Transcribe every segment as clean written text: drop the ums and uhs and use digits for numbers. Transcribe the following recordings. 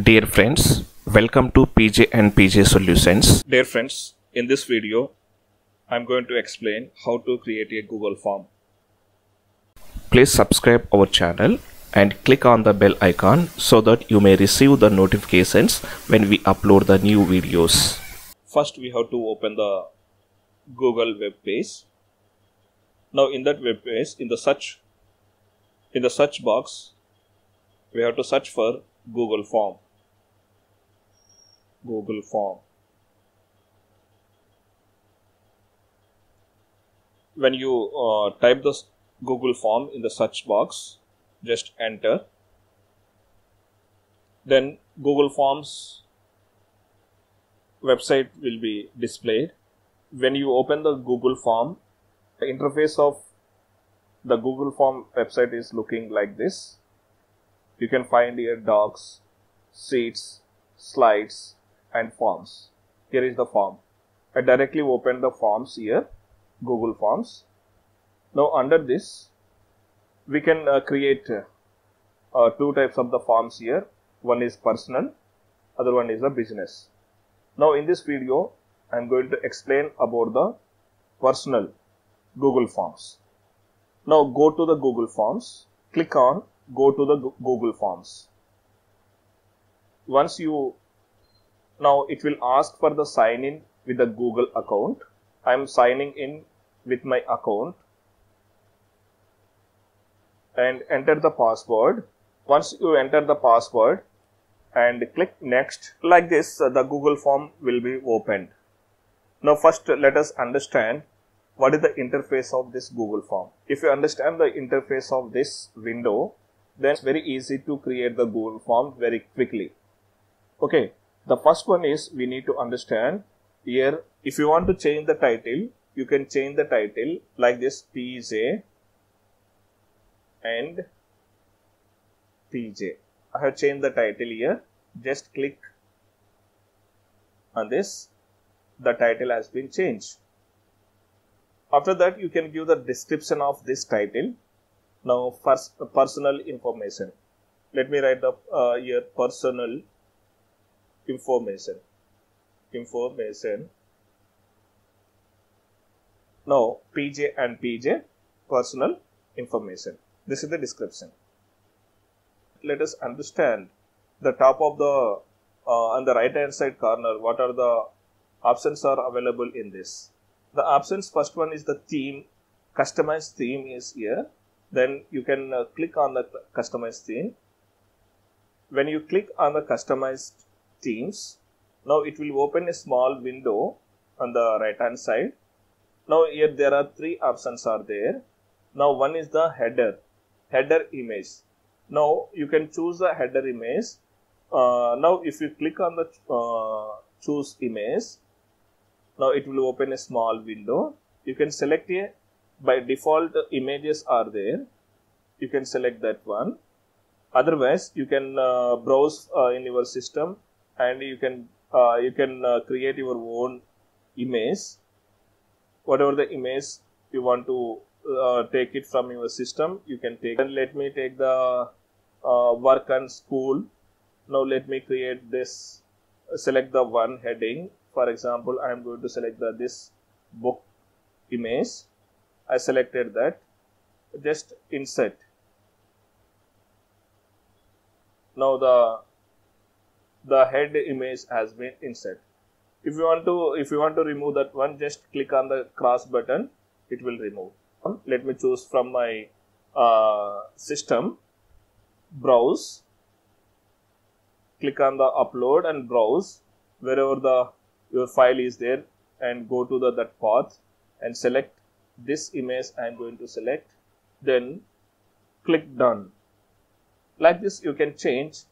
Dear friends, welcome to PJ and PJ Solutions. Dear friends, in this video, I'm going to explain how to create a Google form. Please subscribe our channel and click on the bell icon so that you may receive the notifications when we upload the new videos. First, we have to open the Google web page. Now, in that web page, in the search box, we have to search for Google form. Google form. When you type the Google form in the search box, just enter. Then Google Forms website will be displayed. When you open the Google form, the interface of the Google form website is looking like this. You can find here docs, sheets, slides and forms. Here is the form. I directly open the forms here, Google Forms. Now under this, we can create two types of the forms here. One is personal, other one is a business. Now in this video, I am going to explain about the personal Google Forms. Now go to the Google Forms, click on go to the Google Forms. Now it will ask for the sign in with the Google account. I am signing in with my account and enter the password. Once you enter the password and click next, like this, the Google form will be opened. Now first let us understand what is the interface of this Google form. If you understand the interface of this window, then it's very easy to create the Google form very quickly. Okay, the first one is we need to understand here, if you want to change the title, you can change the title like this, PJ and PJ. I have changed the title here. Just click on this. The title has been changed. After that, you can give the description of this title. Now, first, personal information. Let me write the here personal information. Now, PJ and PJ, personal information. This is the description. Let us understand the top of the on the right hand side corner, what are the options are available in this. The options, first one is the theme. Customized theme is here. Then you can click on the customized theme. When you click on the customized themes, now it will open a small window on the right hand side. Now here there are three options are there. Now one is the header image. Now you can choose the header image. Now if you click on the choose image, now it will open a small window. You can select a, by default images are there. You can select that one. Otherwise you can browse in your system and you can create your own image. Whatever the image you want to take it from your system, you can take. And let me take the work and school. Now let me create this, select the one heading. For example, I am going to select this book image. I selected that. Just insert. Now the head image has been inserted. If you want to remove that one, just click on the cross button. It will remove. Let me choose from my system. Browse. Click on the upload and browse wherever your file is there, and go to that path and select this image. I am going to select. Then click done. Like this, you can change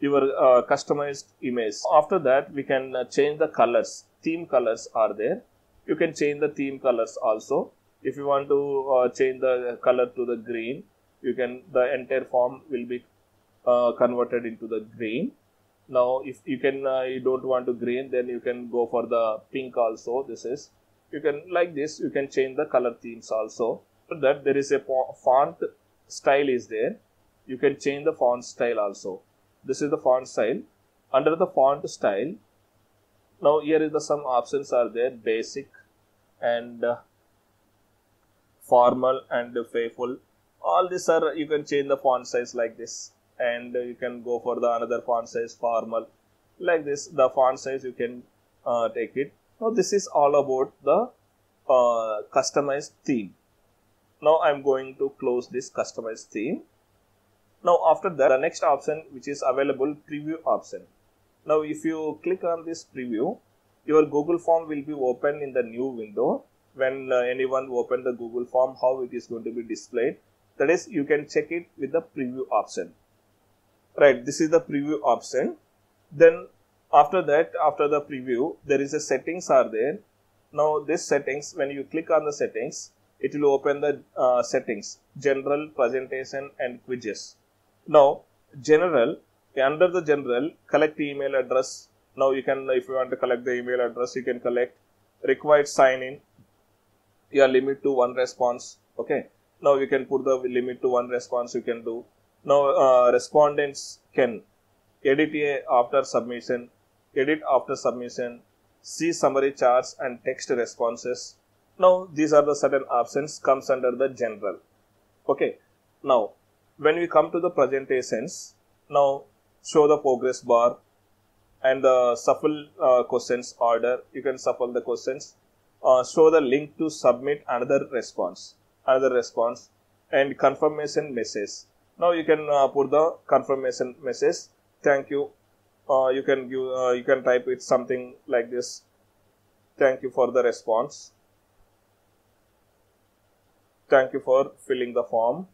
your customized image. After that, we can change the colors. Theme colors are there. You can change the theme colors also. If you want to change the color to the green, you can. The entire form will be converted into the green. Now, if you don't want to green, then you can go for the pink also. This is, you can, like this, you can change the color themes also. For that, there is a font style is there. You can change the font style also. This is the font style. under the font style, now here is the some options are there, basic and formal and faithful. All these are, you can change the font size like this, and you can go for the another font size, formal, like this. The font size you can take it. Now this is all about the customized theme. Now I am going to close this customized theme. Now after that, the next option which is available, preview option. Now if you click on this preview, your Google form will be open in the new window. When anyone open the Google form, how it is going to be displayed, that is, you can check it with the preview option. Right, this is the preview option. Then after that, after the preview, there is a settings are there. Now this settings, when you click on the settings, it will open the settings, general, presentation and quizzes. Now general, under the general, collect email address. Now you can, if you want to collect the email address, you can collect. Required sign in, your limit to 1 response. Okay, now you can put the limit to 1 response, you can do. Now respondents can edit after submission, see summary charts and text responses. Now these are the certain options comes under the general. Okay, now when we come to the presentations, now show the progress bar and the shuffle questions order. You can shuffle the questions. Show the link to submit another response, and confirmation message. Now you can put the confirmation message. Thank you. You can give, you can type it something like this. Thank you for the response. Thank you for filling the form.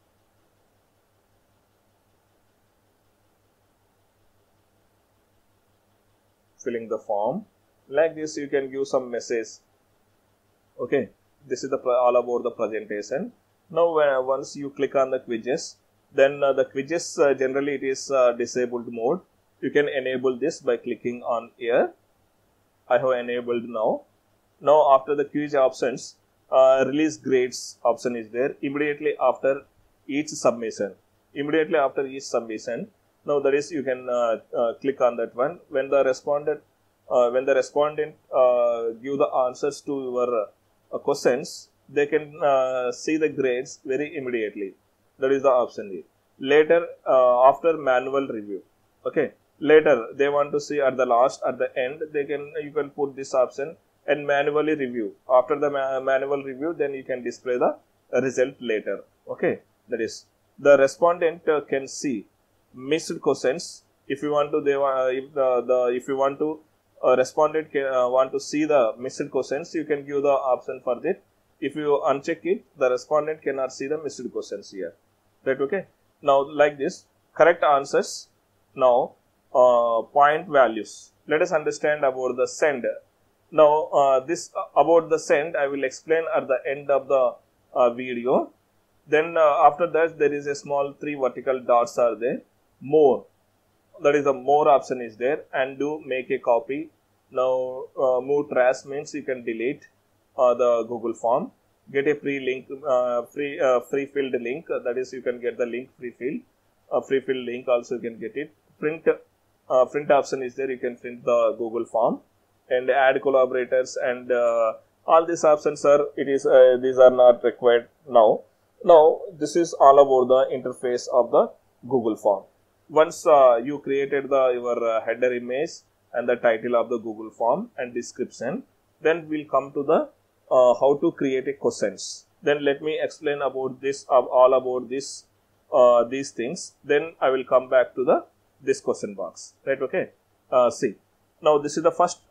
Like this, you can give some message. Okay, this is the all about the presentation. Now once you click on the quizzes, then the quizzes generally it is disabled mode. You can enable this by clicking on here. I have enabled now. Now after the quiz options, release grades option is there immediately after each submission. Now that is, you can click on that one. When the respondent give the answers to your questions, they can see the grades very immediately. That is the option here. Later, after manual review, okay, later they want to see at the last, at the end, you can put this option and manually review. After the manual review, then you can display the result later. Okay, that is, the respondent can see missed questions. If you want to, if you want to, respondent want to see the missed questions, you can give the option for that. If you uncheck it, the respondent cannot see the missed questions here. Right? Okay. Now like this, correct answers. Now point values. Let us understand about the send. Now this about the send I will explain at the end of the video. Then after that, there is a small 3 vertical dots are there. More, that is the more option is there. And do make a copy. Now move trash means you can delete the Google form. Get a free link, free filled link. That is, you can get the link free filled link also you can get it. Print option is there. You can print the Google form and add collaborators and all these options are. These are not required now. Now this is all about the interface of the Google form. Once you created your header image and the title of the Google form and description, then we'll come to the how to create a questions. Then let me explain about this, all about this, these things. Then I will come back to this question box. Right? Okay. See. Now this is the first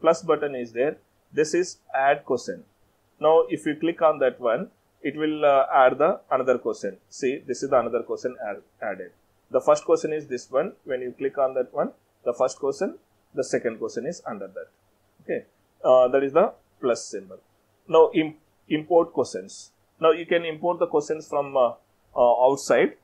plus button is there. This is add question. Now if you click on that one, it will add the another question. See, this is the another question added. The first question is this one. When you click on that one, the first question, the second question is under that. Okay, that is the plus symbol. Now import questions. Now you can import the questions from outside.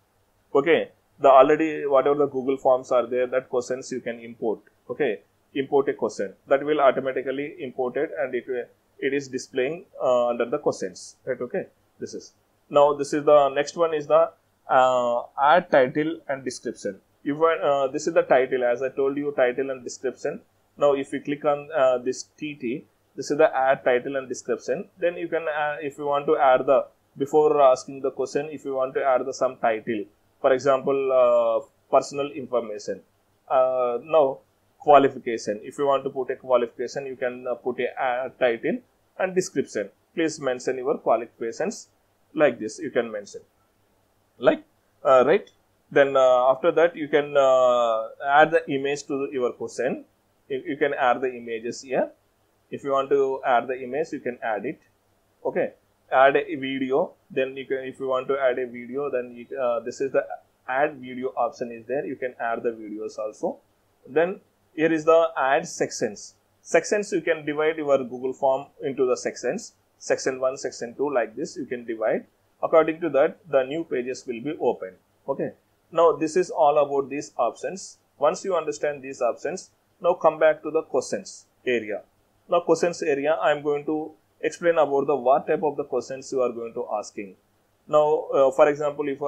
Okay, the already whatever the Google forms are there, that questions you can import. Okay, import a question that will automatically import it, and it is displaying under the questions. Right? Okay, this is the next one is the add title and description. If this is the title, as I told you, title and description. Now if you click on this TT, this is the add title and description. Then you can if you want to add the, before asking the question, if you want to add the some title, for example personal information. Now qualification, if you want to put a qualification, you can put a title and description. Please mention your qualifications, like this you can mention, like right. Then after that you can add the image to your question. You can add the images here. If you want to add the image, you can add it. Okay, add a video. Then you can, if you want to add a video, then you, this is the add video option is there. You can add the videos also. Then here is the add sections. Sections, you can divide your Google form into the sections. Section 1, section 2, like this you can divide. According to that, the new pages will be opened. Okay. Now this is all about these options. Once you understand these options, now come back to the questions area. Now questions area, I am going to explain about the what type of the questions you are going to asking. Now for example, if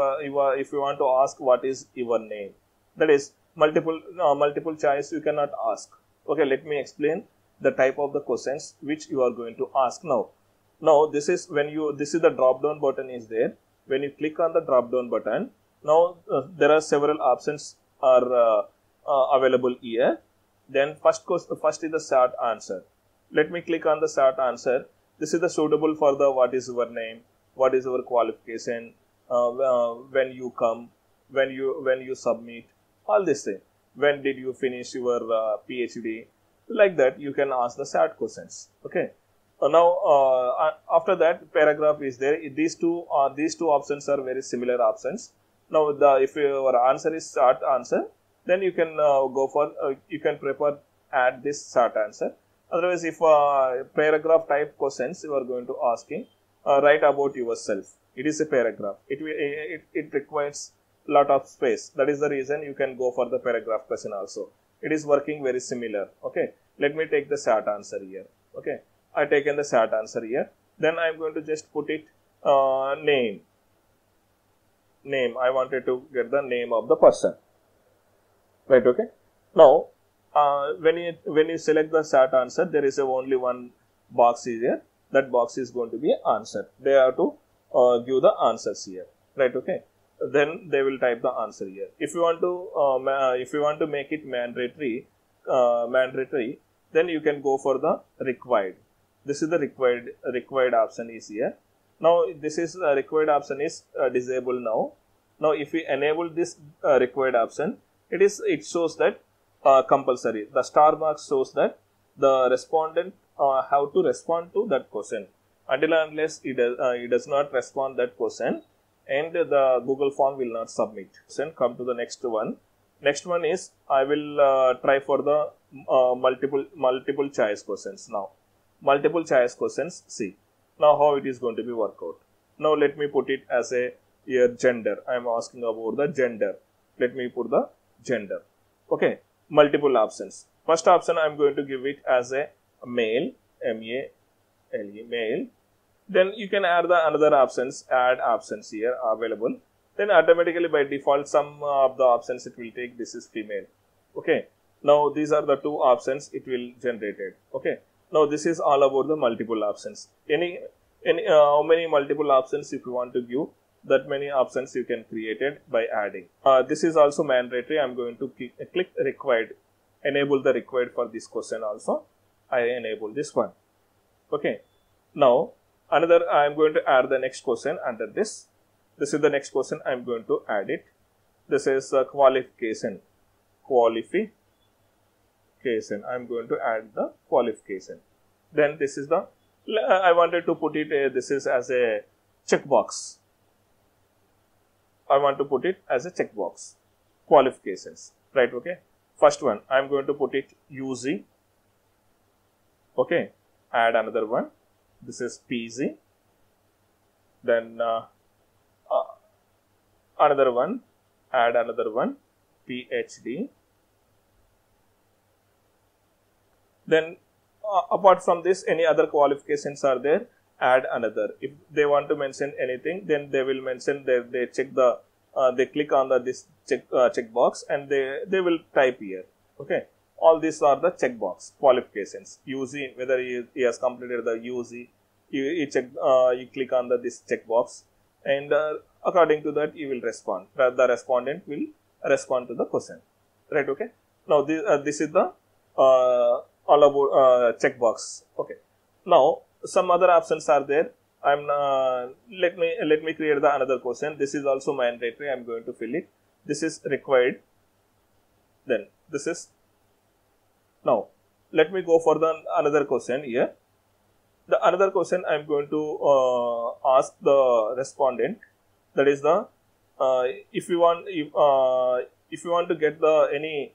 you want to ask what is your name, that is multiple choice you cannot ask. Okay, let me explain the type of the questions which you are going to ask now. Now this is when you, this is the drop down button is there. When you click on the drop down button, now there are several options are available here. Then first is the short answer. Let me click on the short answer. This is the suitable for the what is your name, what is your qualification, when you come, when you submit, all this thing. When did you finish your PhD? Like that you can ask the short questions. Okay. Now after that paragraph is there. These two options are very similar options. Now if your answer is short answer, then you can go for you can prefer add this short answer. Otherwise, if paragraph type questions you are going to asking, write about yourself. It is a paragraph. It requires lot of space. That is the reason you can go for the paragraph question also. It is working very similar. Okay. Let me take the short answer here. Okay. I taken the short answer here. Then I am going to just put it name. I wanted to get the name of the person. Right. Okay. Now when you select the short answer, there is only one box here. That box is going to be answer. They have to give the answers here. Right. Okay. Then they will type the answer here. If you want to make it mandatory, then you can go for the required. This is the required option is here. Now this is required option is disabled now. Now if we enable this required option, it shows that compulsory. The star mark shows that the respondent have to respond to that question. Until and unless it does not respond that question, and the Google form will not submit. Then come to the next one. Next one is I will try for the multiple choice questions now. Multiple choice questions. See now how it is going to be work out. Now let me put it as a here gender. I am asking about the gender. Let me put the gender. Okay. Multiple options. First option I am going to give it as a male, M-A-L-E, male. Then you can add the another options, add options here available. Then automatically by default some of the options it will take. This is female. Okay. Now these are the two options it will generate it. Okay. Now this is all about the multiple options. How many multiple options if you want to give, that many options you can create it by adding. This is also mandatory. I am going to click required, enable the required for this question also. I enable this one. Okay. Now another I am going to add the next question under this. This is the next question I am going to add it. This is qualification. Qualification. I am going to add the qualification. Then this is the, I wanted to put it, this is as a checkbox. I want to put it as a checkbox. Qualifications. Right. Okay. First one, I am going to put it UG. Okay. Add another one. This is PG. Then another one. Add another one. PhD. Then apart from this, any other qualifications are there? Add another. If they want to mention anything, then they will mention. They check the. They click on the this checkbox, and they will type here. Okay, all these are the checkbox qualifications. UZ, whether he has completed the UZ, you click on this checkbox, and according to that you will respond. The respondent will respond to the question, right? Okay. Now this is the all about checkbox. Okay. Now some other options are there. Let me create the another question. This is also mandatory. I'm going to fill it. This is required. Then this is. Now let me go for the another question here. The another question I'm going to ask the respondent. That is the if you want to get the any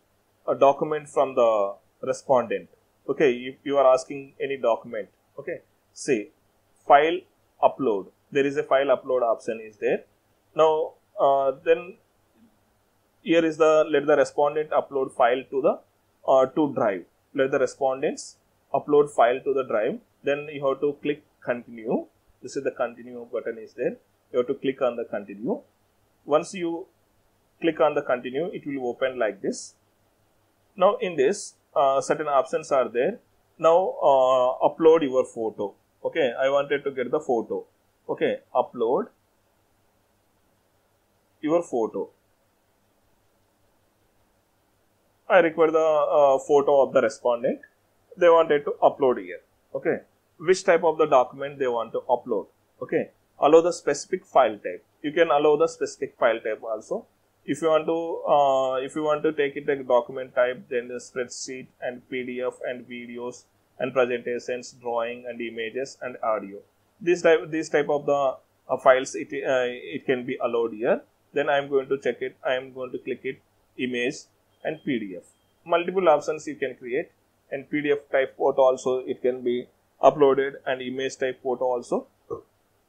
document from the respondent. Okay, if you are asking any document. Okay, say file upload. There is a file upload option is there. Now then here is the let the respondent upload file to the to drive. Let the respondents upload file to the drive. Then you have to click continue. This is the continue button is there. You have to click on the continue. Once you click on the continue, it will open like this. Now in this certain options are there. Now upload your photo. Okay, I wanted to get the photo. Okay, upload your photo. I require the photo of the respondent. They wanted to upload here. Okay, which type of the document they want to upload. Okay, allow the specific file type. You can allow the specific file type also. If you want to take it a document type, then the spreadsheet and PDF and videos and presentations, drawing and images and audio. This type of the files it can be allowed here. Then I am going to check it. I am going to click it image and PDF. Multiple options you can create, and PDF type photo also it can be uploaded, and image type photo also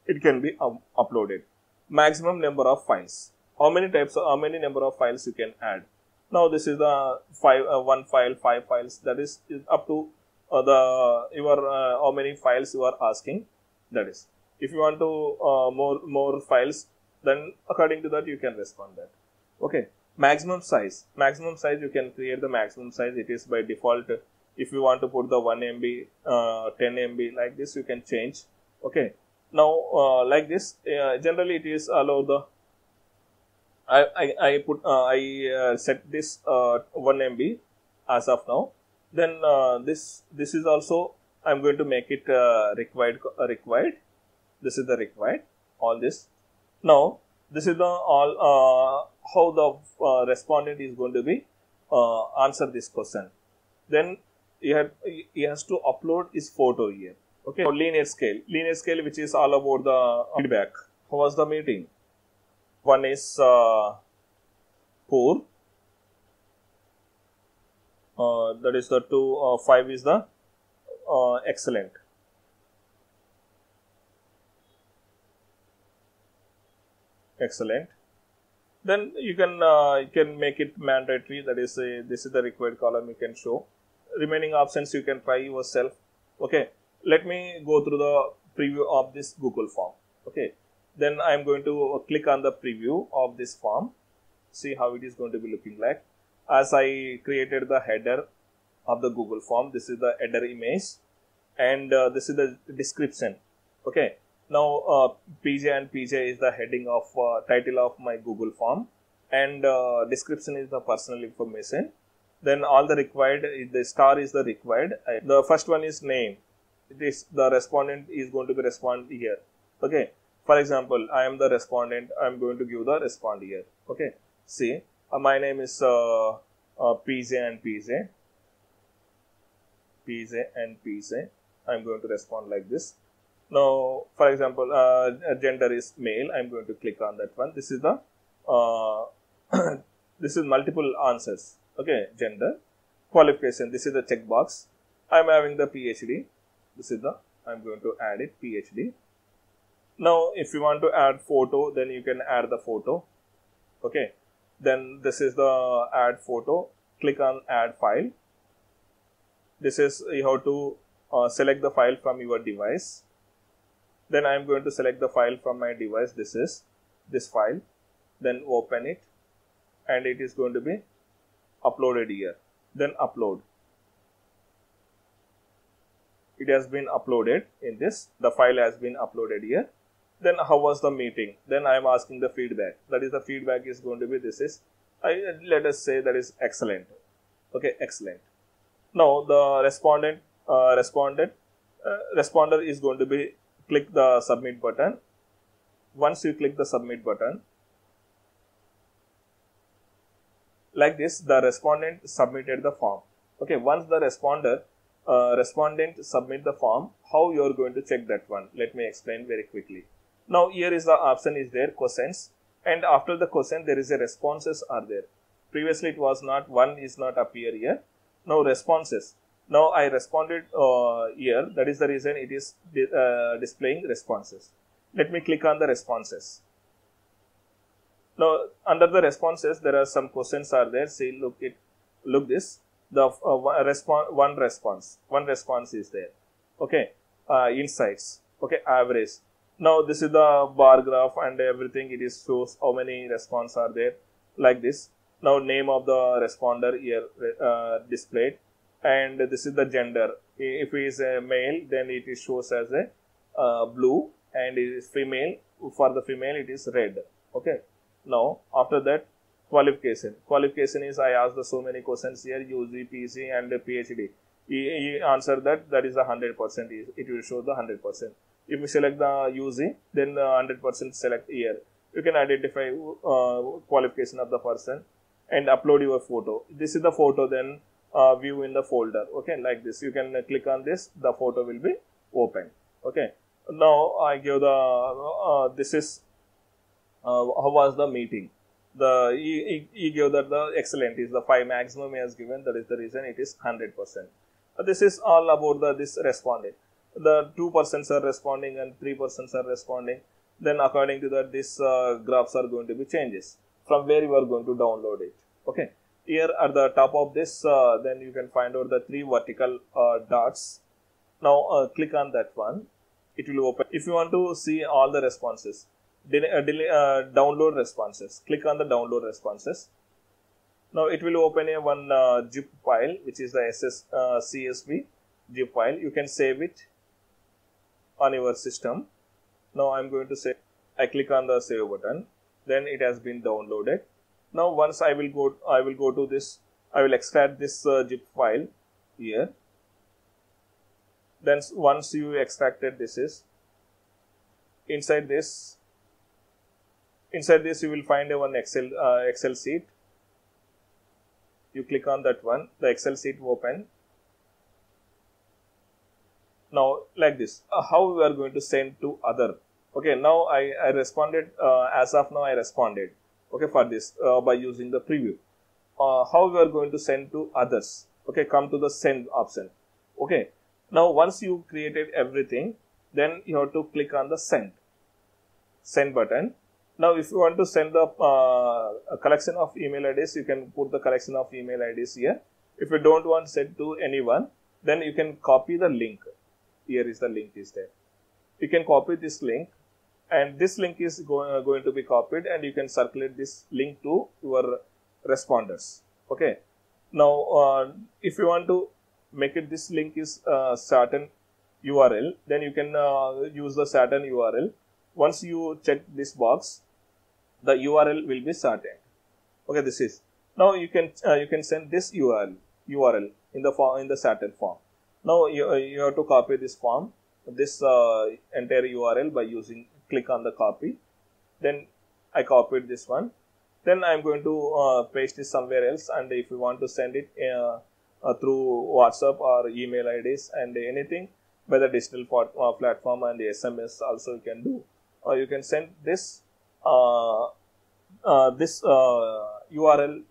it can be uploaded. Maximum number of files. How many number of files you can add? Now this is the one file, 5 files. That is up to how many files you are asking. That is, if you want to more files, then according to that you can respond that. Okay. Maximum size you can create the maximum size. It is by default. If you want to put the 1 MB 10 MB like this, you can change. Okay, now like this generally it is allow the I set this 1 MB as of now. Then this is also I'm going to make it required. This is the required, all this. Now this is the all how the respondent is going to be answer this question. Then he has to upload his photo here. Okay, linear scale which is all about the feedback. How was the meeting? 1 is poor. That is the 2. 5 is the excellent. Excellent. Then you can make it mandatory. That is this is the required column you can show. Remaining options you can try yourself. Okay, let me go through the preview of this Google form. Okay, then I am going to click on the preview of this form. See how it is going to be looking like. As I created the header of the Google form, this is the header image, and this is the description. Okay. Now PJ and PJ is the heading of title of my Google form, and description is the personal information. Then all the required, the star is the required. The first one is name. It is the respondent is going to be respond here. Okay. For example, I am the respondent. I am going to give the respond here. Okay. See, my name is PJ and PJ. PJ and PJ. I am going to respond like this. Now, for example, gender is male. I am going to click on that one. This is the this is multiple answers. Okay, gender, qualification. This is the checkbox. I am having the PhD. This is the I am going to add it PhD. Now, if you want to add photo, then you can add the photo. Okay. Then this is the add photo. Click on add file. This is you have to select the file from your device. Then I am going to select the file from my device. This is this file. Then open it. and it is going to be uploaded here. Then upload. It has been uploaded in this. The file has been uploaded here. Then how was the meeting? Then I am asking the feedback. That is, the feedback is going to be, this is, let us say that is excellent. Okay, excellent. Now the responder is going to be click the submit button. Once you click the submit button, like this, the respondent submitted the form. Okay, once the respondent submit the form, how you are going to check that one? Let me explain very quickly. Now here is the option is there, questions, and after the question there is a responses are there. Previously it was not, one is not appear here. Now responses. Now I responded here, that is the reason it is displaying responses. Let me click on the responses. Now under the responses there are some questions are there. See, look this. The one response is there. Okay, insights. Okay, average. Now this is the bar graph and everything. It is shows how many response are there, like this. Now name of the responder here displayed, and this is the gender. If it is a male, then it is shows as a blue, and it is female. For the female, it is red. Okay. Now after that, qualification. Qualification is, I asked so many questions here, UG, PC and PhD. He answered that is the 100%. It will show the 100%. If you select the UG, then 100% select here. You can identify qualification of the person and upload your photo. This is the photo, then view in the folder. Okay, like this. You can click on this, the photo will be open. Okay. Now I give the this is how was the meeting. He gave that the excellent is the 5 maximum he has given. That is the reason it is 100%. This is all about this responding. The 2 persons are responding and 3 persons are responding. Then according to that, this graphs are going to be changes from where you are going to download it. Okay. Here at the top of this, then you can find out the 3 vertical dots. Now click on that one. It will open. If you want to see all the responses, download responses. Click on the download responses. Now it will open a one zip file, which is the CSV zip file. You can save it on your system. Now I am going to say, I click on the save button. Then it has been downloaded. Now once I will go to this. I will extract this zip file here. Then once you extracted, this is inside this you will find a one Excel sheet. You click on that one, the Excel sheet open. Now like this, how we are going to send to other. Okay, now I responded, as of now I responded, okay, for this by using the preview. How we are going to send to others. Okay, come to the send option. Okay, now once you created everything, then you have to click on the send button. Now if you want to send the a collection of email IDs, you can put the collection of email IDs here. If you don't want to send to anyone, then you can copy the link. Here is the link is there. You can copy this link, and this link is going to be copied, and you can circulate this link to your responders. Okay. Now if you want to make it, this link is certain URL, then you can use the certain URL. Once you check this box, the URL will be certain. Okay, this is. Now you can send this URL in the certain form. Now you have to copy this form, this entire URL by using, click on the copy. Then I copied this one. Then I am going to paste it somewhere else. And if you want to send it through WhatsApp or email IDs and anything by the digital platform and the SMS also you can do. You can send this URL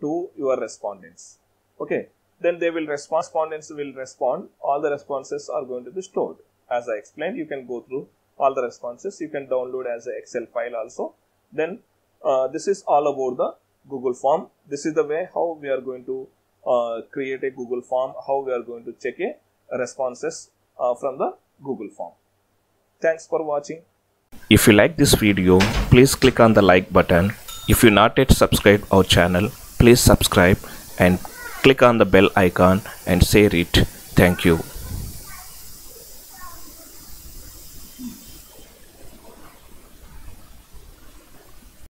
to your respondents. Okay, then they will respond. Respondents will respond. All the responses are going to be stored. As I explained, you can go through all the responses. You can download as an Excel file also. Then this is all about the Google form. This is the way how we are going to create a Google form, how we are going to check a responses from the Google form. Thanks for watching. If you like this video, please click on the like button. If you not yet subscribed our channel, please subscribe and click on the bell icon and share it. Thank you.